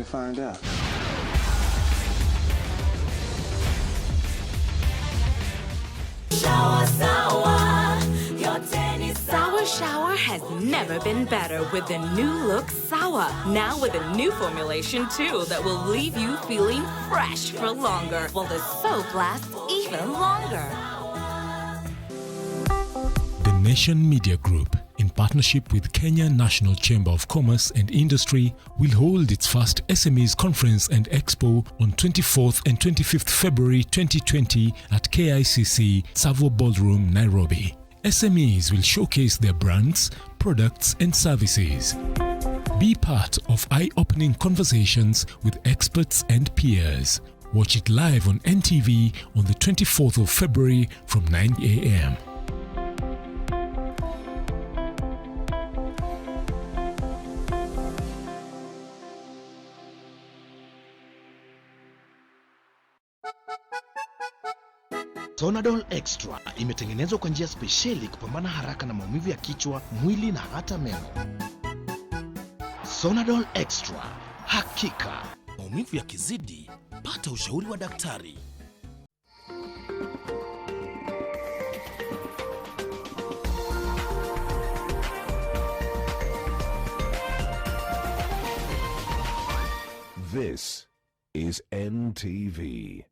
find out. Sour Shower has never been better with the new look Sour. Now with a new formulation too that will leave you feeling fresh for longer, while the soap lasts even longer. The Nation Media Group, in partnership with Kenya National Chamber of Commerce and Industry, will hold its first SMEs Conference and Expo on 24th and 25th February 2020 at KICC Savo Ballroom, Nairobi. SMEs will showcase their brands, products and services. Be part of eye-opening conversations with experts and peers. Watch it live on NTV on the 24th of February from 9 a.m. Sonadol Extra imetengenezwa kwa njia spesheli kupambana haraka na maumivu ya kichwa, mwili na hata meno. Sonadol Extra, hakika maumivu yakizidi, pata ushauri wa daktari. This is NTV.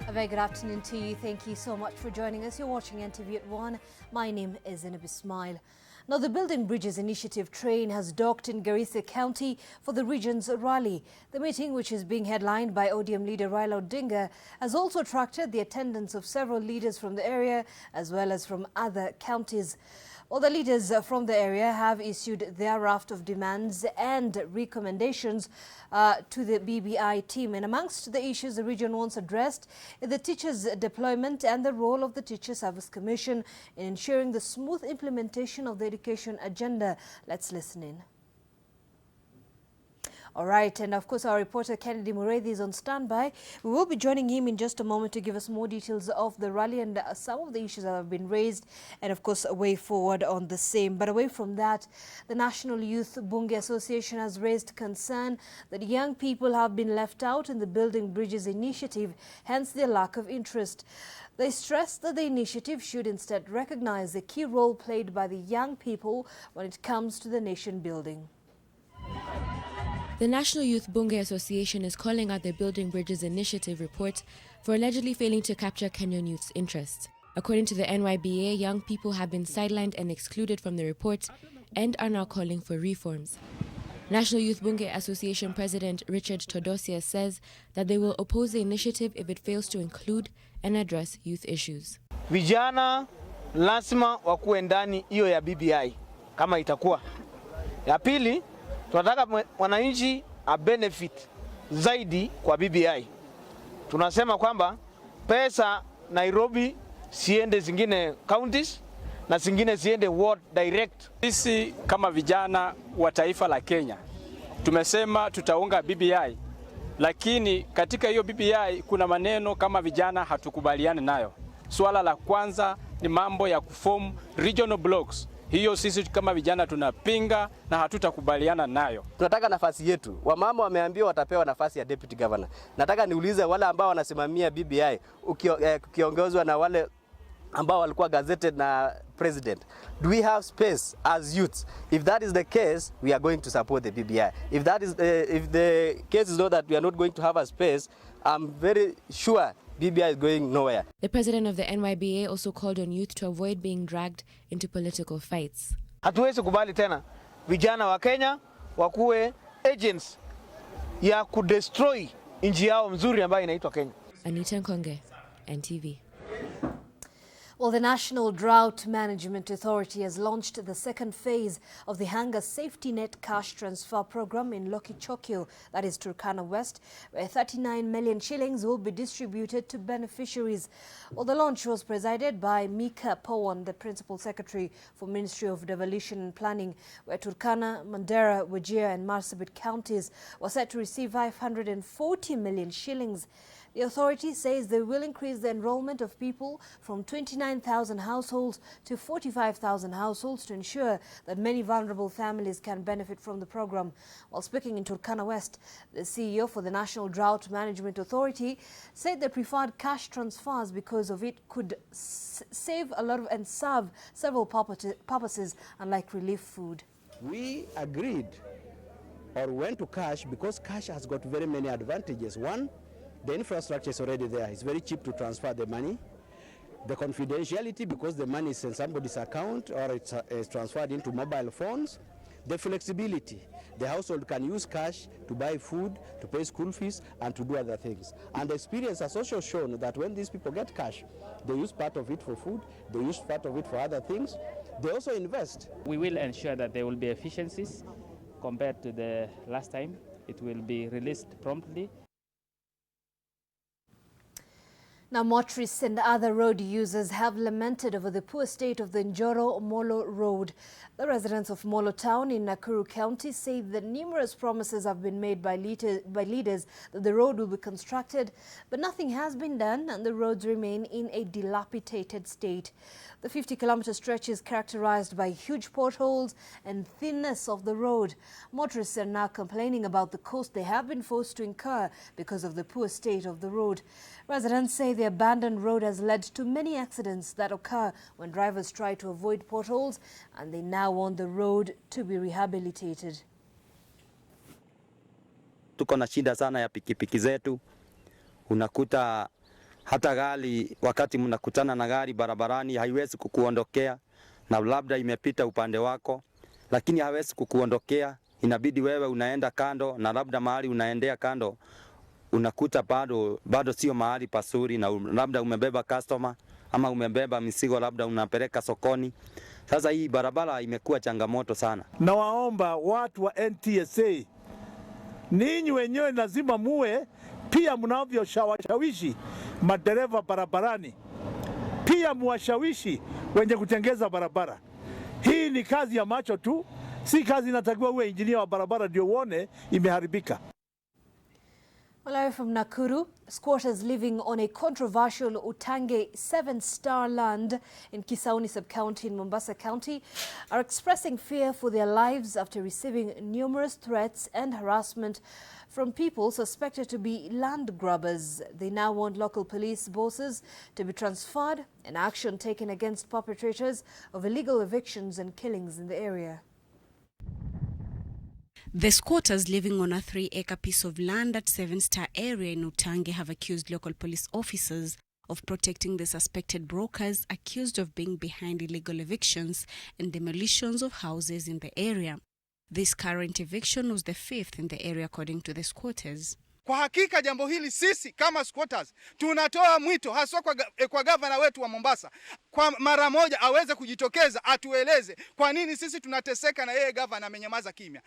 A very good afternoon to you. Thank you so much for joining us. You're watching NTV at 1. My name is Zainab Ismail. Now, the Building Bridges Initiative train has docked in Garissa County for the region's rally. The meeting, which is being headlined by ODM leader Raila Odinga, has also attracted the attendance of several leaders from the area as well as from other counties. All the leaders from the area have issued their raft of demands and recommendations to the BBI team. And amongst the issues the region wants addressed is the teachers' deployment and the role of the Teacher Service Commission in ensuring the smooth implementation of the education agenda. Let's listen in. All right, and of course our reporter Kennedy Muredi is on standby. We will be joining him in just a moment to give us more details of the rally and some of the issues that have been raised, and of course a way forward on the same. But away from that, the National Youth Bunge Association has raised concern that young people have been left out in the Building Bridges initiative, hence their lack of interest. They stress that the initiative should instead recognize the key role played by the young people when it comes to the nation building. The National Youth Bunge Association is calling out the Building Bridges Initiative report for allegedly failing to capture Kenyan youth's interests. According to the NYBA, young people have been sidelined and excluded from the report and are now calling for reforms. National Youth Bunge Association President Richard Todosia says that they will oppose the initiative if it fails to include and address youth issues. Vijana lazima wakuwe ndani hiyo ya BBI kama itakuwa. Ya pili, tunataka wananchi a benefit zaidi kwa BBI. Tunasema kwamba pesa Nairobi siende zingine counties na zingine siende ward direct. Sisi kama vijana wa taifa la Kenya tumesema tutaunga BBI, lakini katika hiyo BBI kuna maneno kama vijana hatukubaliani nayo. Swala la kwanza ni mambo ya kuform regional blocks. Hiyo sisi kama vijana tunapinga na hatutakubaliana nayo. Tunataka nafasi yetu. Wamama wameambiwa watapewa nafasi ya deputy governor. Nataka niulize wale ambao wanasimamia BBI ukiongozwa na wale ambao walikuwa gazetted na president. Do we have space as youths? If that is the case, we are going to support the BBI. If the case is not that we are not going to have a space, I'm very sure BBI is going nowhere. The president of the NYBA also called on youth to avoid being dragged into political fights. Hatuwezi kubali tena vijana wa Kenya wakuwe agents ya kudestroy nchi yao mzuri ambayo inaitwa Kenya. Anita Nkonge, NTV. Well, the National Drought Management Authority has launched the second phase of the Hunger Safety Net Cash Transfer Program in Lokichokio, that is Turkana West, where 39 million shillings will be distributed to beneficiaries. Well, the launch was presided by Mika Pawan, the Principal Secretary for Ministry of Devolution and Planning, where Turkana, Mandera, Wajir and Marsabit counties were set to receive 540 million shillings. The authority says they will increase the enrollment of people from 29,000 households to 45,000 households to ensure that many vulnerable families can benefit from the program. While speaking in Turkana West, the CEO for the National Drought Management Authority said they preferred cash transfers because of it could save a lot of and serve several purposes, unlike relief food. We agreed or went to cash because cash has got very many advantages. One, the infrastructure is already there. It's very cheap to transfer the money. The confidentiality, because the money is in somebody's account or it's transferred into mobile phones. The flexibility. The household can use cash to buy food, to pay school fees, and to do other things. And the experience has also shown that when these people get cash, they use part of it for food, they use part of it for other things. They also invest. We will ensure that there will be efficiencies compared to the last time. It will be released promptly. Now, motorists and other road users have lamented over the poor state of the Njoro-Molo road. The residents of Molo town in Nakuru County say that numerous promises have been made by leaders that the road will be constructed, but nothing has been done and the roads remain in a dilapidated state. The 50-kilometer stretch is characterized by huge potholes and thinness of the road. Motorists are now complaining about the cost they have been forced to incur because of the poor state of the road. Residents say the abandoned road has led to many accidents that occur when drivers try to avoid potholes, and they now want the road to be rehabilitated. Tuko na shida sana ya pikipiki zetu. Unakuta hata gari, wakati mnakutana na gari barabarani haiwezi kukuondokea, na labda imepita upande wako, lakini hawezi kukuondokea. Inabidi wewe unaenda kando, na labda mahali unaendea kando unakuta bado sio mahali pasuri, na labda umebeba customer ama umebeba misigo, labda unapeleka sokoni. Sasa hii barabara imekuwa changamoto sana. Nawaomba watu wa NTSA, ninyi wenyewe lazima muwe pia mnavyoshawishi madereva barabarani, pia muwashawishi wenye kutengeza barabara. Hii ni kazi ya macho tu, si kazi inatakiwa uwe injinia wa barabara ndio uone imeharibika. Well, from Nakuru, squatters living on a controversial Utange 7-star land in Kisauni sub-county in Mombasa County are expressing fear for their lives after receiving numerous threats and harassment from people suspected to be land grabbers. They now want local police bosses to be transferred and action taken against perpetrators of illegal evictions and killings in the area. The squatters living on a 3-acre piece of land at 7-star area in Utange have accused local police officers of protecting the suspected brokers accused of being behind illegal evictions and demolitions of houses in the area. This current eviction was the 5th in the area according to the squatters. Kwa hakika jambo hili sisi kama squatters tunatoa mwito hasa kwa gavana wetu wa Mombasa kwa mara moja aweze kujitokeza atueleze kwa nini sisi tunateseka na yeye gavana amenyamaza kimya.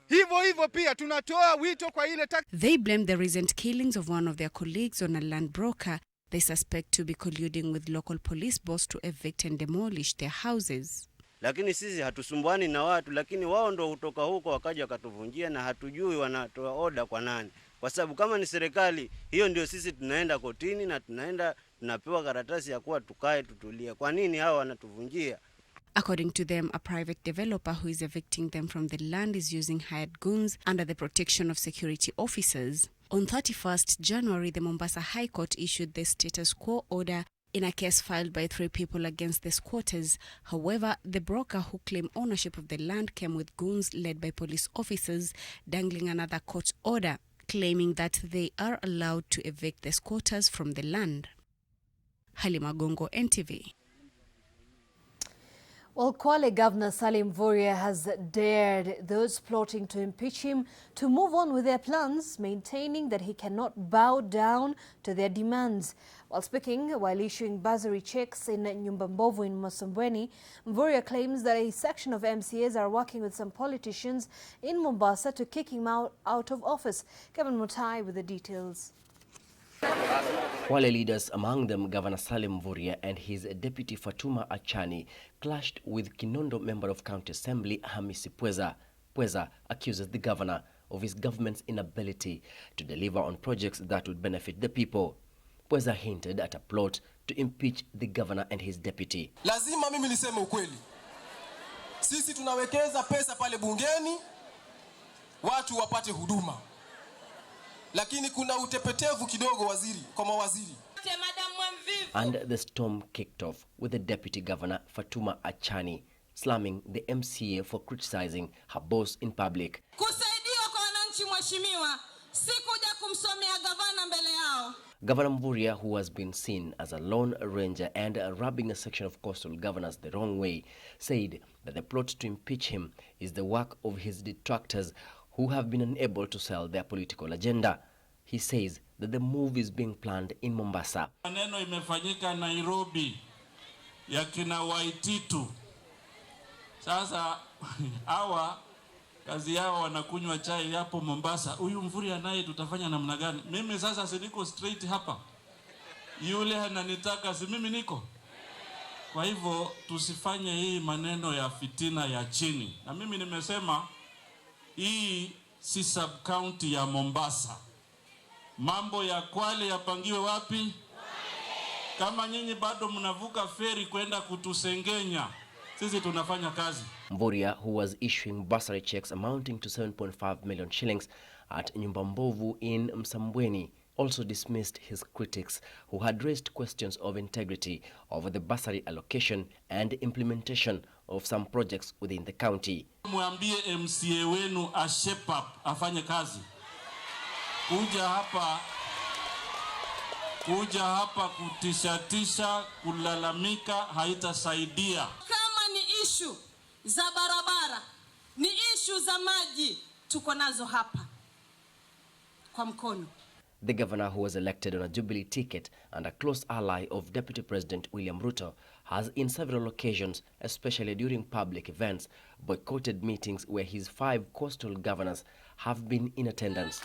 Hivyo pia tunatoa wito kwa ile They blame the recent killings of one of their colleagues on a land broker they suspect to be colluding with local police boss to evict and demolish their houses. Lakini sisi hatusumbuani na watu, lakini wao ndo kutoka huko wakaja wakatuvunjia na hatujui wanatoa order kwa nani. Kwa sababu kama ni serikali, hiyo ndio sisi tunaenda kotini na tunapewa karatasi ya kuwa tukae tutulie. Kwa nini hao wanatuvunjia? According to them, a private developer who is evicting them from the land is using hired goons under the protection of security officers. On 31st January, the Mombasa High Court issued the status quo order in a case filed by 3 people against the squatters. However, the broker who claimed ownership of the land came with goons led by police officers dangling another court order, claiming that they are allowed to evict the squatters from the land. Halima Gongo, NTV. Well, Kwale Governor Salim Mvurya has dared those plotting to impeach him to move on with their plans, maintaining that he cannot bow down to their demands. While speaking while issuing bursary checks in Nyumbambovu in Msambweni, Mvurya claims that a section of MCAs are working with some politicians in Mombasa to kick him out of office. Kevin Mutai with the details. Kwale leaders, among them Governor Salim Mvurya and his deputy Fatuma Achani, clashed with Kinondo member of County Assembly Hamisi Pweza. Pweza accuses the governor of his government's inability to deliver on projects that would benefit the people. Pweza hinted at a plot to impeach the governor and his deputy. Lazima mimi niseme ukweli. Sisi tunawekeza pesa pale bungeni, watu wapate huduma. Lakini kuna utepetevu kidogo waziri kwa mawaziri. And the storm kicked off with the deputy governor Fatuma Achani slamming the MCA for criticizing her boss in public. Kusaidia kwa wananchi mheshimiwa, si kuja kumsomea gavana mbele yao. Governor Mvurya, who has been seen as a lone ranger and rubbing a section of coastal governors the wrong way, said that the plot to impeach him is the work of his detractors who have been unable to sell their political agenda. He says that the move is being planned in Mombasa. Maneno imefanyika Nairobi ya kina Waititu. Sasa hawa kazi yao wanakunywa chai hapo Mombasa. Huyu Mvurya naye tutafanya namna gani? Mimi sasa si niko straight hapa. Yule ananitaka si mimi niko. Kwa hivyo tusifanye hii maneno ya fitina ya chini. Na mimi nimesema hii si sub county ya Mombasa. Mambo ya Kwale yapangiwe wapi? Kama nyinyi bado mnavuka feri kwenda kutusengenya, sisi tunafanya kazi. Mvurya, who was issuing bursary checks amounting to 7.5 million shillings at Nyumbambovu in Msambweni, also dismissed his critics who had raised questions of integrity over the bursary allocation and implementation of some projects within the county. Mwambie MCA wenu a shape up, afanye kazi. Kuja hapa kutishatisha, kulalamika haitasaidia. Kama ni issue za barabara, ni issue za maji, tuko nazo hapa kwa mkono. The governor, who was elected on a Jubilee ticket and a close ally of Deputy President William Ruto, has in several occasions, especially during public events, boycotted meetings where his 5 coastal governors have been in attendance.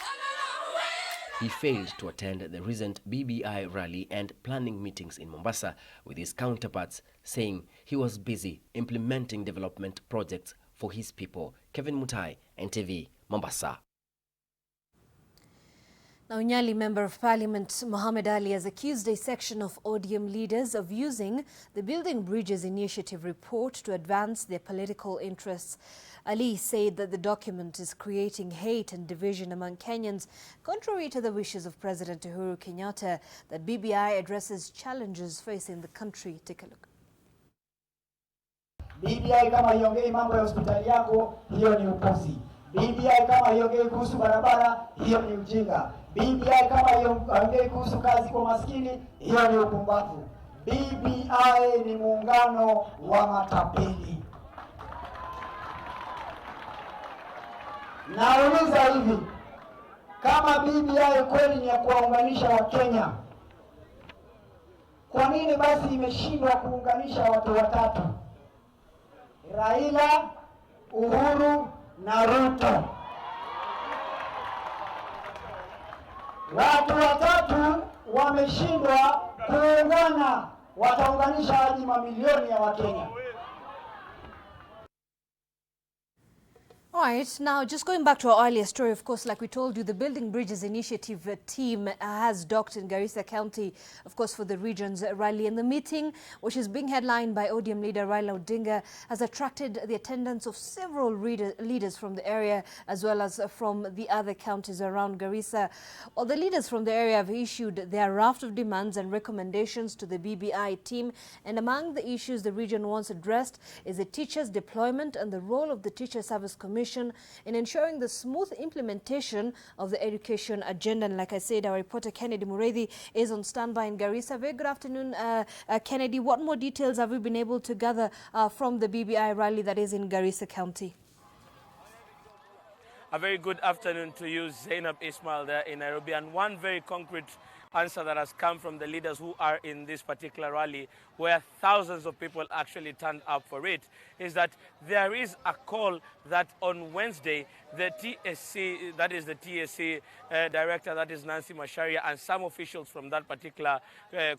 He failed to attend the recent BBI rally and planning meetings in Mombasa with his counterparts, saying he was busy implementing development projects for his people. Kevin Mutai, NTV, Mombasa. Now, Nyali Member of Parliament Mohammed Ali has accused a section of ODM leaders of using the Building Bridges Initiative report to advance their political interests. Ali said that the document is creating hate and division among Kenyans, contrary to the wishes of President Uhuru Kenyatta that BBI addresses challenges facing the country. Take a look. BBI kama iongei mambo ya hospitali yako, hiyo ni upuzi. BBI kama iongei kuhusu barabara, hiyo ni ujinga. BBI kama iongei kuhusu kazi kwa maskini, hiyo ni upumbavu. BBI ni muungano wa matapeli. Nauliza hivi, kama BBI kweli ni ya kuwaunganisha Wakenya, kwa nini basi imeshindwa kuunganisha watu watatu? Raila, Uhuru na Ruto. Watu watatu wameshindwa kuungana, wataunganisha hadi mamilioni ya Wakenya. All right, now just going back to our earlier story, of course, like we told you, the Building Bridges Initiative team has docked in Garissa County, of course, for the region's rally. And the meeting, which is being headlined by ODM leader Raila Odinga, has attracted the attendance of several leaders from the area, as well as from the other counties around Garissa. Well, the leaders from the area have issued their raft of demands and recommendations to the BBI team. And among the issues the region wants addressed is the teachers' deployment and the role of the Teacher Service Commission collaboration in ensuring the smooth implementation of the education agenda. And like I said, our reporter Kennedy Mureithi is on standby in Garissa. Very good afternoon, Kennedy. What more details have we been able to gather from the BBI rally that is in Garissa County? A very good afternoon to you, Zainab, Ismail there in Nairobi. And one very concrete answer that has come from the leaders who are in this particular rally, where thousands of people actually turned up for it, is that there is a call that on Wednesday, the TSC, that is the TSC director, that is Nancy Macharia, and some officials from that particular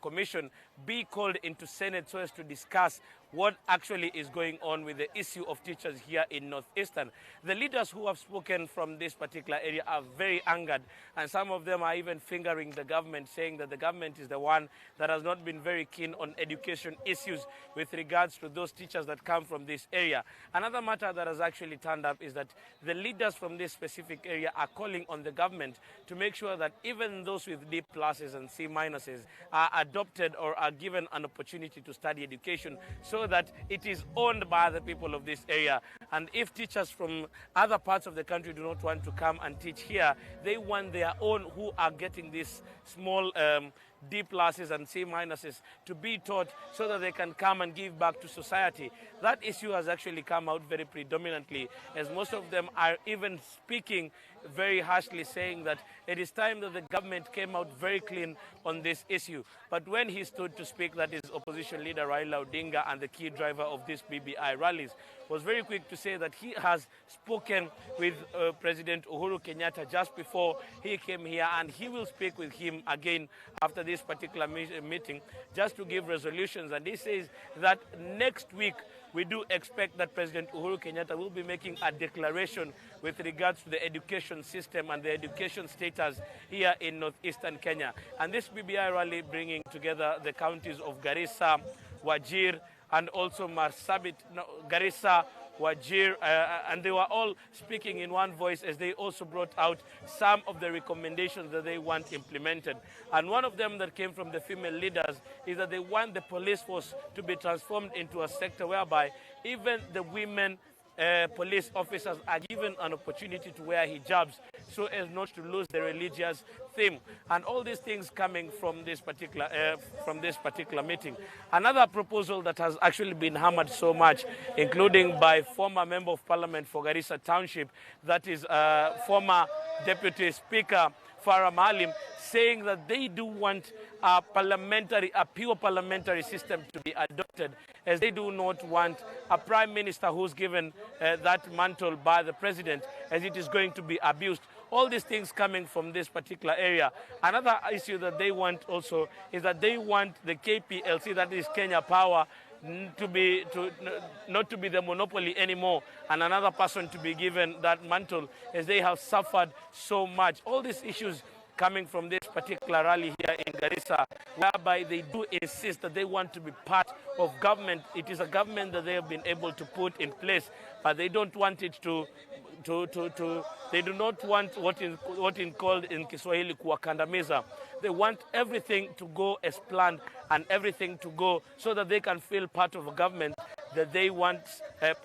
commission be called into Senate so as to discuss what actually is going on with the issue of teachers here in Northeastern. The leaders who have spoken from this particular area are very angered, and some of them are even fingering the government, saying that the government is the one that has not been very keen on education issues with regards to those teachers that come from this area. Another matter that has actually turned up is that the leaders from this specific area are calling on the government to make sure that even those with D pluses and C minuses are adopted or are given an opportunity to study education, so that it is owned by the people of this area. And if teachers from other parts of the country do not want to come and teach here, they want their own who are getting these small D pluses and C minuses to be taught so that they can come and give back to society. That issue has actually come out very predominantly, as most of them are even speaking very harshly, saying that it is time that the government came out very clean on this issue. But when he stood to speak, that is opposition leader Raila Odinga, and the key driver of these BBI rallies, was very quick to say that he has spoken with President Uhuru Kenyatta just before he came here, and he will speak with him again after this particular meeting just to give resolutions. And he says that next week we do expect that President Uhuru Kenyatta will be making a declaration with regards to the education system and the education status here in northeastern Kenya. And this BBI rally bringing together the counties of Garissa, Wajir, and also Marsabit, Garissa, Wajir, and they were all speaking in one voice as they also brought out some of the recommendations that they want implemented. And one of them that came from the female leaders is that they want the police force to be transformed into a sector whereby even the women police officers are given an opportunity to wear hijabs so as not to lose the religious theme. And all these things coming from this particular meeting. Another proposal that has actually been hammered so much, including by former member of parliament for Garissa Township, that is former deputy speaker Farah Maalim, saying that they do want a pure parliamentary system to be adopted, as they do not want a prime minister who's given that mantle by the president, as it is going to be abused. All these things coming from this particular area. Another issue that they want also is that they want the KPLC, that is Kenya Power, not to be the monopoly anymore, and another person to be given that mantle, as they have suffered so much. All these issues coming from this particular rally here in Garissa, whereby they do insist that they want to be part of government. It is a government that they have been able to put in place, but they don't want it they do not want what is called in Kiswahili kuwakandamiza. They want everything to go as planned and everything to go so that they can feel part of a government that they want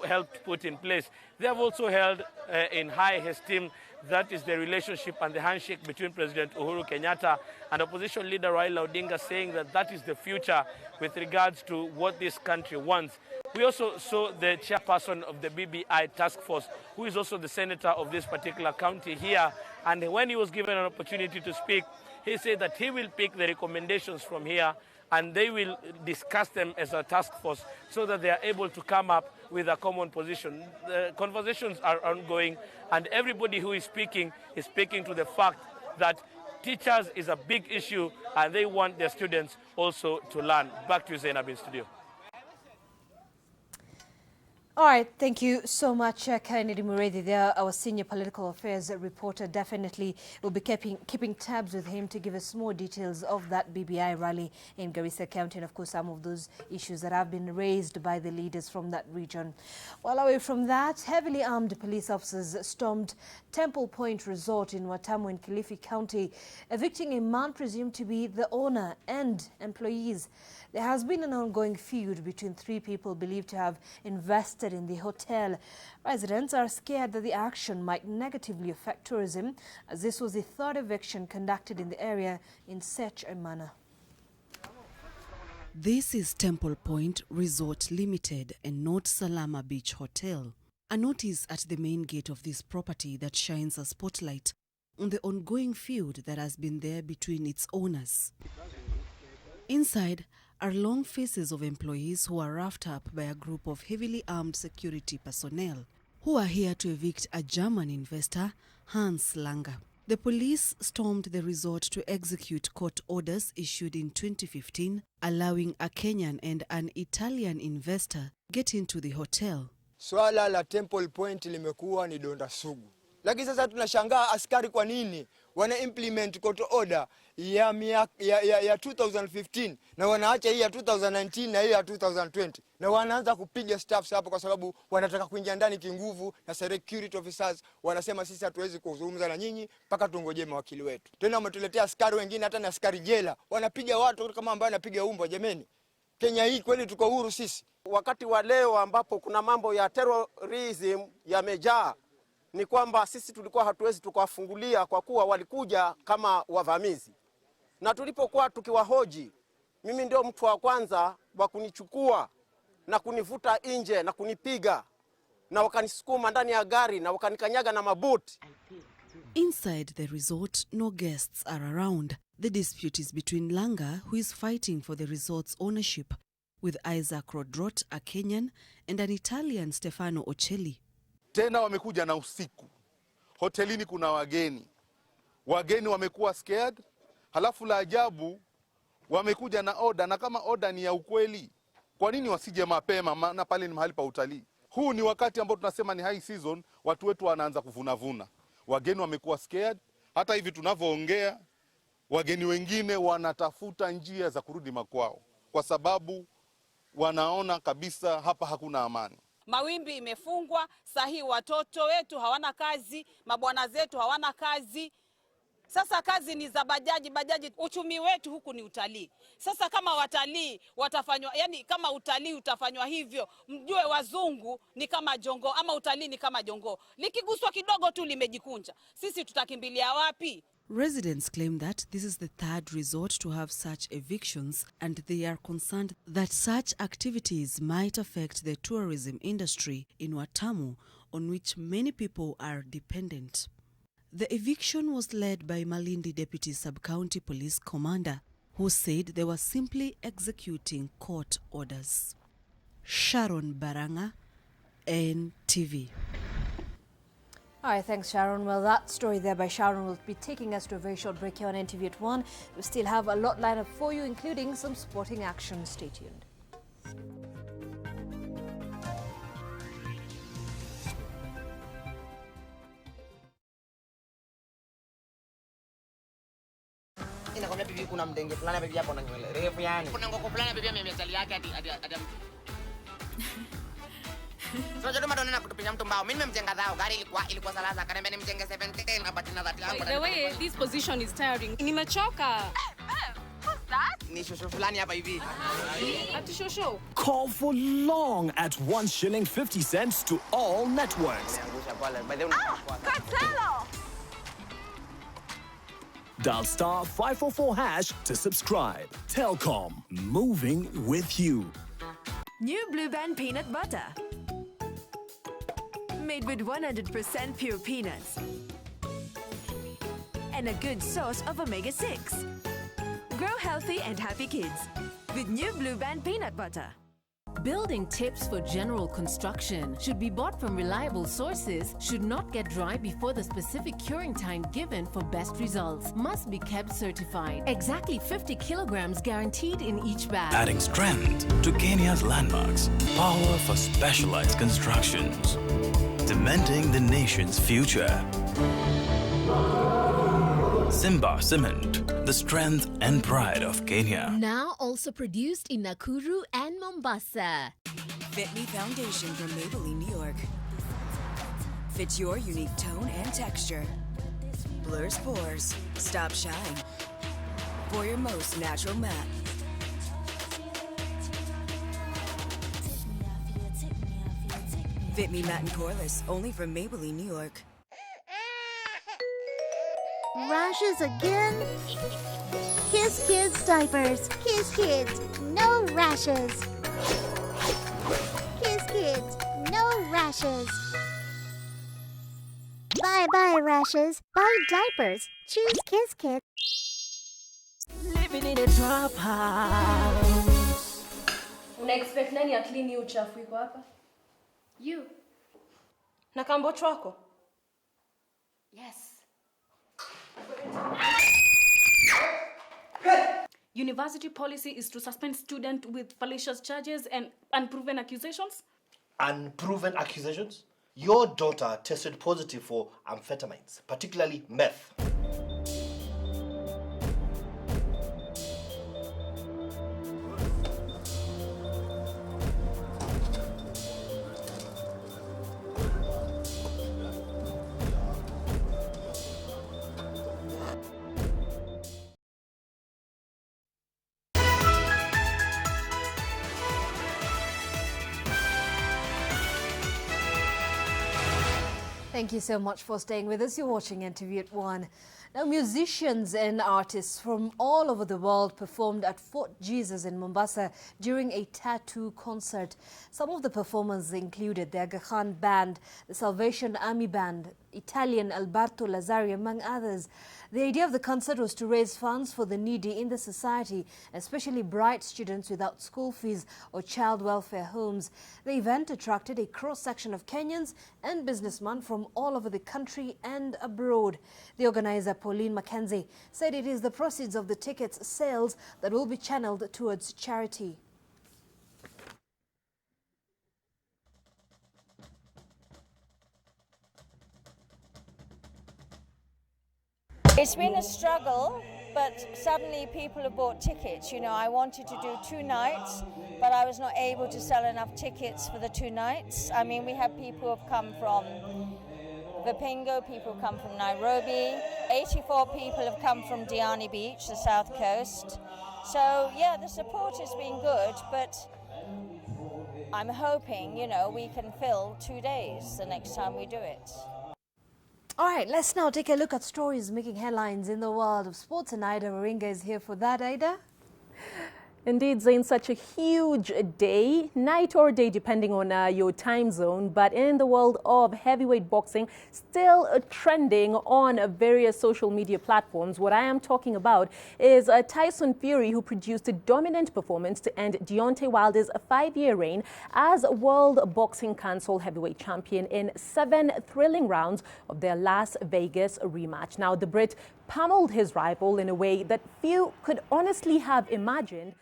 helped put in place. They have also held in high esteem that is the relationship and the handshake between President Uhuru Kenyatta and opposition leader Raila Odinga, saying that that is the future with regards to what this country wants. We also saw the chairperson of the BBI task force, who is also the senator of this particular county here, and when he was given an opportunity to speak, he said that he will pick the recommendations from here and they will discuss them as a task force so that they are able to come up with a common position. The conversations are ongoing, and everybody who is speaking to the fact that teachers is a big issue and they want their students also to learn. Back to you, Zainab, in studio. All right, thank you so much, Kennedy Mureithi there, our senior political affairs reporter. Definitely will be keeping tabs with him to give us more details of that BBI rally in Garissa County, and of course some of those issues that have been raised by the leaders from that region. While away from that, heavily armed police officers stormed Temple Point Resort in Watamu in Kilifi County, evicting a man presumed to be the owner and employees. There has been an ongoing feud between three people believed to have invested invested in the hotel. Residents are scared that the action might negatively affect tourism, as this was the third eviction conducted in the area in such a manner. This is Temple Point Resort Limited and not Salama Beach Hotel. A notice at the main gate of this property that shines a spotlight on the ongoing feud that has been there between its owners. Inside are long faces of employees who are roughed up by a group of heavily armed security personnel who are here to evict a German investor, Hans Langer. The police stormed the resort to execute court orders issued in 2015, allowing a Kenyan and an Italian investor get into the hotel. Swala la Temple Point limekuwa ni donda sugu. Lakini sasa tunashangaa askari kwa nini wana implement court order ya 2015 na wanaacha hii ya 2019 na hii ya 2020 na wanaanza kupiga staffs hapo kwa sababu wanataka kuingia ndani kinguvu, na security officers wanasema sisi hatuwezi kuzungumza na nyinyi mpaka tuongojee mawakili wetu. Tena wametuletea askari wengine, hata na askari jela wanapiga watu kama ambao anapiga umbo. Jameni, Kenya hii kweli tuko huru sisi? Wakati wa leo ambapo kuna mambo ya terrorism yamejaa, ni kwamba sisi tulikuwa hatuwezi tukawafungulia kwa kuwa walikuja kama wavamizi. Na tulipokuwa tukiwahoji, mimi ndio mtu wa kwanza wa kunichukua na kunivuta nje na kunipiga, na wakanisukuma ndani ya gari na wakanikanyaga na mabuti. Inside the resort, no guests are around. The dispute is between Langer, who is fighting for the resort's ownership, with Isaac Rodrot, a Kenyan, and an Italian, Stefano Ocelli. Tena wamekuja na usiku. Hotelini kuna wageni. Wageni wamekuwa scared. Halafu la ajabu wamekuja na order, na kama order ni ya ukweli, kwa nini wasije mapema? Maana pale ni mahali pa utalii. Huu ni wakati ambao tunasema ni high season, watu wetu wanaanza kuvuna. Wageni wamekuwa scared. Hata hivi tunavyoongea, wageni wengine wanatafuta njia za kurudi makwao kwa sababu wanaona kabisa hapa hakuna amani. Mawimbi imefungwa, sahi watoto wetu hawana kazi, mabwana zetu hawana kazi. Sasa kazi ni za bajaji. Uchumi wetu huku ni utalii. Sasa kama watalii watafanywa, yani kama utalii utafanywa hivyo, mjue wazungu ni kama jongo ama utalii ni kama jongo. Likiguswa kidogo tu limejikunja. Sisi tutakimbilia wapi? Residents claim that this is the third resort to have such evictions, and they are concerned that such activities might affect the tourism industry in Watamu, on which many people are dependent. The eviction was led by Malindi Deputy Sub-County Police Commander, who said they were simply executing court orders. Sharon Baranga, NTV. All right, thanks, Sharon. Well, that story there by Sharon will be taking us to a very short break here on NTV at 1. We still have a lot lined up for you, including some sporting action. Stay tuned. Inakwambia bibi kuna mdenge fulani bibi hapo na nywele refu yani. Kuna ngoko fulani bibi amemezali yake hadi Sasa jamaa ndo nena kutupinya mtu mbao. Mimi nimemjenga dhao, gari ilikuwa salasa, akaniambia nimjenge 17 hapa tena that yangu. The way this position is tiring. Nimechoka. What's that? Ni shosho fulani hapa hivi. Ati shosho. Call for long at 1 shilling 50 cents to all networks. Cartelo. Dial star 544 hash to subscribe. Telkom, moving with you. New Blue Band peanut butter. Made with 100% pure peanuts. And a good source of omega-6. Grow healthy and happy kids with New Blue Band peanut butter. Building tips for general construction should be bought from reliable sources, should not get dry before the specific curing time given for best results, must be kept certified. Exactly 50 kilograms guaranteed in each bag. Adding strength to Kenya's landmarks, power for specialized constructions, cementing the nation's future. Simba Cement, the strength and pride of Kenya. Now also produced in Nakuru and Mombasa. Fit Me Foundation from Maybelline, New York. Fits your unique tone and texture. Blurs pores, stops shine. For your most natural matte. Fit Me Matte and Coreless, only from Maybelline, New York. Rashes again? Kiss Kids diapers. Kiss Kids, no rashes. Kiss Kids, no rashes. Bye-bye rashes. Buy diapers. Choose Kiss Kids. Living in a trap house. Una expect nani aklini uchafu iko hapa? You. Na kambocho wako? Yes. University policy is to suspend students with fallacious charges and unproven accusations? Unproven accusations? Your daughter tested positive for amphetamines, particularly meth. Thank you so much for staying with us. You're watching NTV at 1. Now, musicians and artists from all over the world performed at Fort Jesus in Mombasa during a tattoo concert. Some of the performers included the Aga Khan Band, the Salvation Army Band, Italian Alberto Lazzari, among others. The idea of the concert was to raise funds for the needy in the society, especially bright students without school fees or child welfare homes. The event attracted a cross-section of Kenyans and businessmen from all over the country and abroad. The organizer, Pauline Mackenzie, said it is the proceeds of the tickets sales that will be channeled towards charity. It's been a struggle, but suddenly people have bought tickets. You know, I wanted to do 2 nights, but I was not able to sell enough tickets for the 2 nights. I mean, we have people who have come from Vipingo, people come from Nairobi, 84 people have come from Diani Beach, the south coast. So, yeah, the support has been good, but I'm hoping, you know, we can fill 2 days the next time we do it. All right, let's now take a look at stories making headlines in the world of sports, and Ida Waringa is here for that. Ida? Indeed, Zain, such a huge day, night or day depending on your time zone, but in the world of heavyweight boxing, still trending on various social media platforms. What I am talking about is Tyson Fury, who produced a dominant performance to end Deontay Wilder's 5-year reign as World Boxing Council heavyweight champion in 7 thrilling rounds of their Las Vegas rematch. Now, the Brit pummeled his rival in a way that few could honestly have imagined.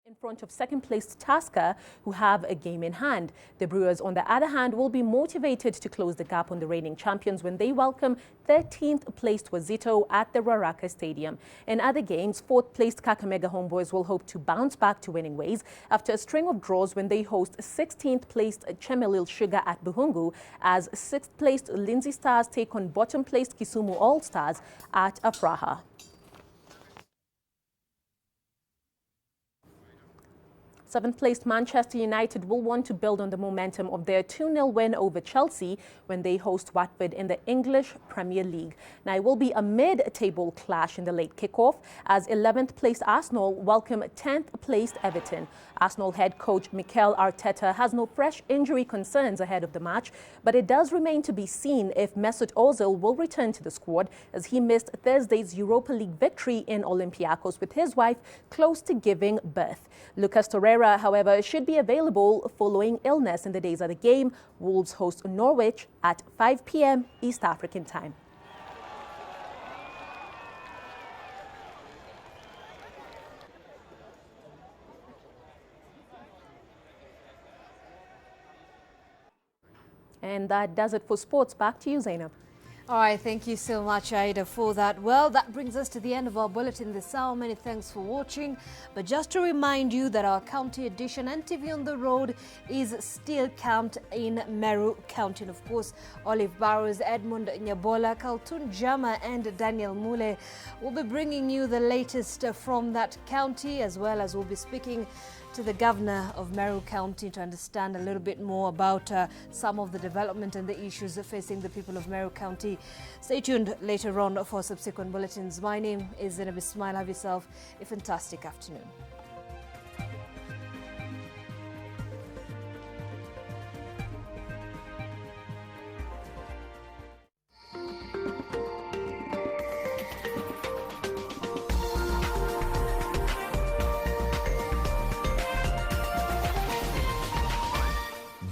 In front of second-placed Tusker, who have a game in hand. The Brewers, on the other hand, will be motivated to close the gap on the reigning champions when they welcome 13th-placed Wazito at the Ruaraka Stadium. In other games, 4th-placed Kakamega Homeboys will hope to bounce back to winning ways after a string of draws when they host 16th-placed Chemelil Sugar at Buhungu, as 6th-placed Lindsay Stars take on bottom-placed Kisumu All-Stars at Afraha. Seventh-placed Manchester United will want to build on the momentum of their 2-0 win over Chelsea when they host Watford in the English Premier League. Now, it will be a mid-table clash in the late kickoff as 11th-placed Arsenal welcome 10th-placed Everton. Arsenal head coach Mikel Arteta has no fresh injury concerns ahead of the match, but it does remain to be seen if Mesut Ozil will return to the squad as he missed Thursday's Europa League victory in Olympiacos with his wife close to giving birth. Lucas Torreira, however, should be available following illness in the days of the game. Wolves host Norwich at 5 p.m. East African time. And that does it for sports. Back to you, Zainab. All right, thank you so much, Aida, for that. Well, that brings us to the end of our bulletin this hour. Many thanks for watching. But just to remind you that our county edition NTV on the road is still camped in Meru County. And of course, Olive Barrows, Edmund Nyabola, Kaltun Jama and Daniel Mule will be bringing you the latest from that county, as well as we'll be speaking to the governor of Meru County to understand a little bit more about some of the development and the issues facing the people of Meru County. Stay tuned later on for subsequent bulletins. My name is Zainab. Ismail. Have yourself a fantastic afternoon.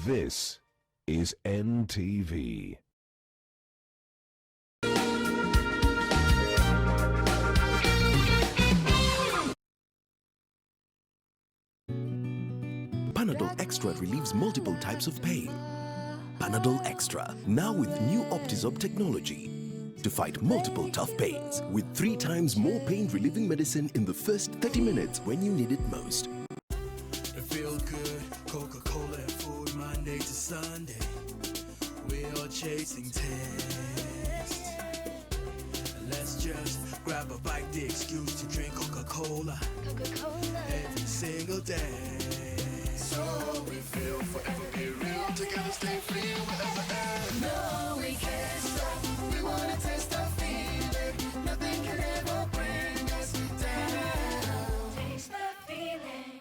This is NTV. Panadol Extra relieves multiple types of pain. Panadol Extra, now with new Optizorb technology to fight multiple tough pains with 3 times more pain-relieving medicine in the first 30 minutes when you need it most. It feels good, Coca-Cola and food, Monday to Sunday. We are chasing taste. Let's just grab a bite, the excuse to drink Coca-Cola. Every single day. So we feel forever be real, together stay free whatever ends. No, we can't stop, we wanna taste the feeling. Nothing can ever bring us down. Taste the feeling.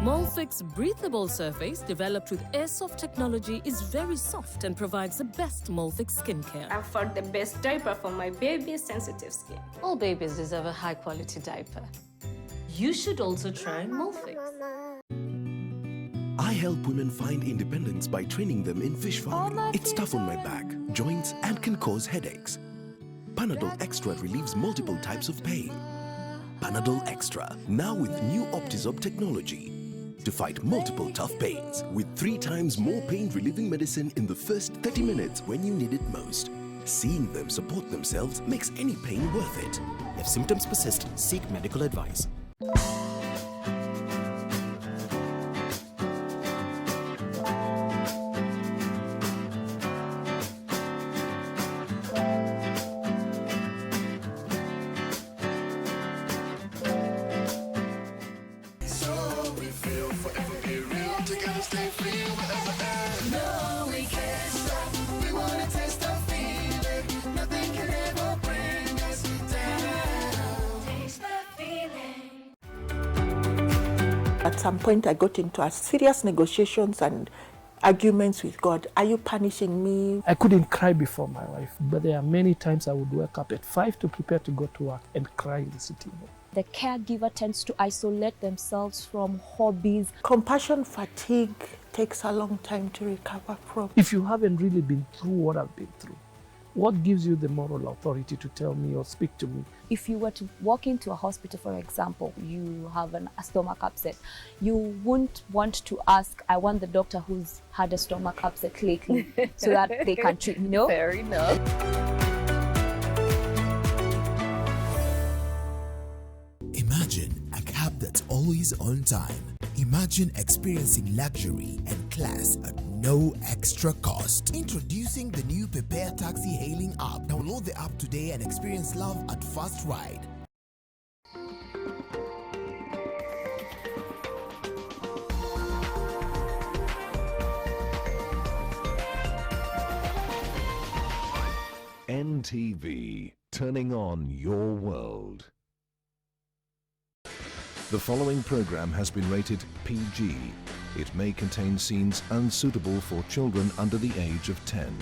Molfix breathable surface developed with Airsoft technology is very soft and provides the best Molfix skincare. I found the best diaper for my baby's sensitive skin. All babies deserve a high-quality diaper. You should also try Molfix. I help women find independence by training them in fish farming. It's tough on my back, joints, and can cause headaches. Panadol Extra relieves multiple types of pain. Panadol Extra, now with new Optizorb technology to fight multiple tough pains with 3 times more pain-relieving medicine in the first 30 minutes when you need it most. Seeing them support themselves makes any pain worth it. If symptoms persist, seek medical advice. At some point, I got into serious negotiations and arguments with God. Are you punishing me? I couldn't cry before my wife, but there are many times I would wake up at 5 to prepare to go to work and cry in the sitting room. The caregiver tends to isolate themselves from hobbies. Compassion fatigue takes a long time to recover from. If you haven't really been through what I've been through, what gives you the moral authority to tell me or speak to me? If you were to walk into a hospital, for example, you have a stomach upset, you wouldn't want to ask, I want the doctor who's had a stomach upset lately so that they can treat me, no? Fair enough. Imagine a cab that's always always on time. Imagine experiencing luxury and class at no extra cost. Introducing the new Prepare Taxi hailing app. Download the app today and experience love at first ride. NTV, turning on your world. The following program has been rated PG. It may contain scenes unsuitable for children under the age of 10.